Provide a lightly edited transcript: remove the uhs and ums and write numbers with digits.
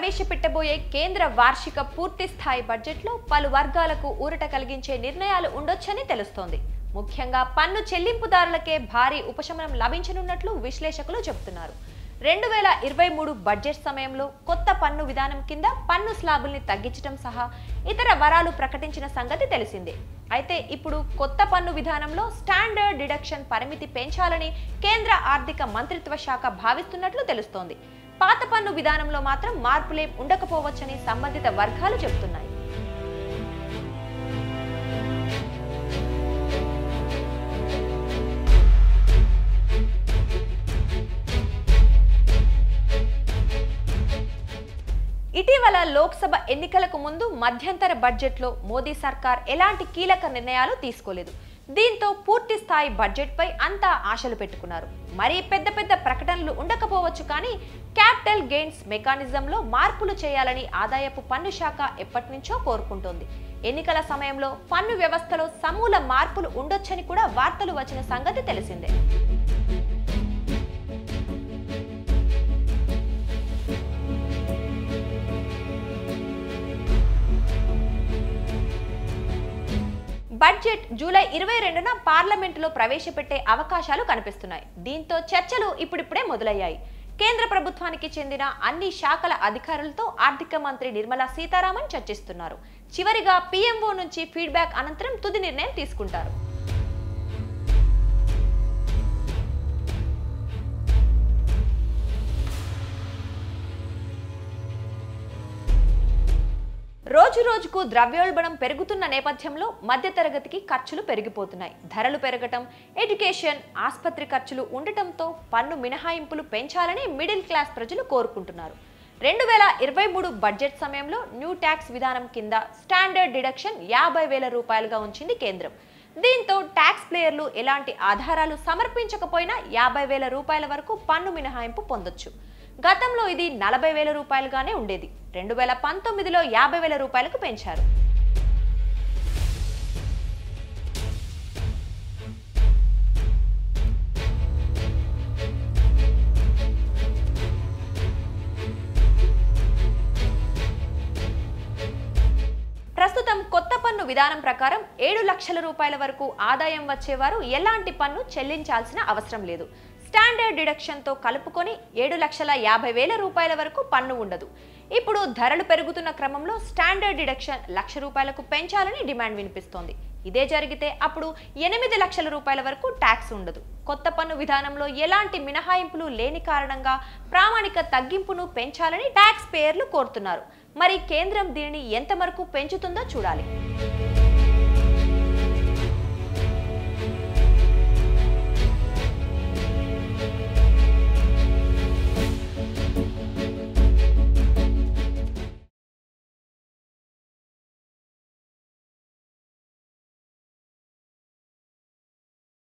ప్రవేశపెట్టబోయే కేంద్ర వార్షిక పూర్తి స్థాయి బడ్జెట్లో పలు వర్గాలకు ఊరట కలిగించే నిర్ణయాలు ఉండొచ్చని తెలుస్తోంది. ముఖ్యంగా పన్ను చెల్లింపుదారులకే భారీ ఉపశమనం లభించనున్నట్లు విశ్లేషకులు చెబుతున్నారు. 2023 బడ్జెట్ సమయంలో కొత్త పన్ను విధానం కింద పన్ను స్లాబుల్ని తగ్గించడం సహా ఇతర వరాలు ప్రకటించిన సంగతి తెలిసిందే. అయితే ఇప్పుడు కొత్త పన్ను విధానంలో స్టాండర్డ్ డిడక్షన్ పరిమితి పెంచాలని కేంద్ర ఆర్థిక మంత్రిత్వ శాఖ భావిస్తున్నట్లు తెలుస్తోంది. పాత పన్ను విధానంలో మాత్రం మార్పులేం ఉండకపోవచ్చని సంబంధిత వర్గాలు చెబుతున్నాయి. ఇటీవల లోక్సభ ఎన్నికలకు ముందు మధ్యంతర బడ్జెట్లో మోదీ సర్కార్ ఎలాంటి కీలక నిర్ణయాలు తీసుకోలేదు. దీంతో పూర్తి స్థాయి బడ్జెట్ పై అంతా ఆశలు పెట్టుకున్నారు. మరీ పెద్ద ప్రకటనలు ఉండకపోవచ్చు, కానీ క్యాపిటల్ గెయిన్స్ మెకానిజంలో మార్పులు చేయాలని ఆదాయపు పన్ను శాఖ ఎప్పటినుంచో కోరుకుంటోంది. ఎన్నికల సమయంలో పన్ను వ్యవస్థలో సమూల మార్పులు ఉండొచ్చని కూడా వార్తలు వచ్చిన సంగతి తెలిసిందే. బడ్జెట్ జూలై 22న పార్లమెంటులో ప్రవేశపెట్టే అవకాశాలు కనిపిస్తున్నాయి. దీంతో చర్చలు ఇప్పుడిప్పుడే మొదలయ్యాయి. కేంద్ర ప్రభుత్వానికి చెందిన అన్ని శాఖల అధికారులతో ఆర్థిక మంత్రి నిర్మలా సీతారామన్ చర్చిస్తున్నారు. చివరిగా పీఎంఓ నుంచి ఫీడ్బ్యాక్ అనంతరం తుది నిర్ణయం తీసుకుంటారు. రోజుకు ద్రవ్యోల్బణం పెరుగుతున్న నేపథ్యంలో మధ్యతరగతికి ఖర్చులు పెరిగిపోతున్నాయి. ధరలు పెరగటం, ఎడ్యుకేషన్, ఆసుపత్రి ఖర్చులు ఉండటంతో పన్ను మినహాయింపులు పెంచాలని మిడిల్ క్లాస్ ప్రజలు కోరుకుంటున్నారు. 2023 బడ్జెట్ సమయంలో న్యూ ట్యాక్స్ విధానం కింద స్టాండర్డ్ డిడక్షన్ 50,000 రూపాయలుగా ఉంచింది కేంద్రం. దీంతో ట్యాక్స్ ప్లేయర్లు ఎలాంటి ఆధారాలు సమర్పించకపోయినా 50,000 రూపాయల వరకు పన్ను మినహాయింపు పొందొచ్చు. గతంలో ఇది 40,000 రూపాయలుగానే ఉండేది. 2019లో 50,000 రూపాయలకు పెంచారు. ప్రస్తుతం కొత్త పన్ను విధానం ప్రకారం 7 లక్షల రూపాయల వరకు ఆదాయం వచ్చేవారు ఎలాంటి పన్ను చెల్లించాల్సిన అవసరం లేదు. స్టాండర్డ్ డిడక్షన్ తో కలుపుకొని 7,50,000 రూపాయల వరకు పన్ను ఉండదు. ఇప్పుడు ధరలు పెరుగుతున్న క్రమంలో స్టాండర్డ్ డిడక్షన్ 1,00,000 రూపాయలకు పెంచాలని డిమాండ్ వినిపిస్తోంది. ఇదే జరిగితే అప్పుడు 8 లక్షల రూపాయల వరకు ట్యాక్స్ ఉండదు. కొత్త పన్ను విధానంలో ఎలాంటి మినహాయింపులు లేని కారణంగా ప్రామాణిక తగ్గింపును పెంచాలని ట్యాక్స్ పేయర్లు కోరుతున్నారు. మరి కేంద్రం దీనిని ఎంతవరకు పెంచుతుందో చూడాలి.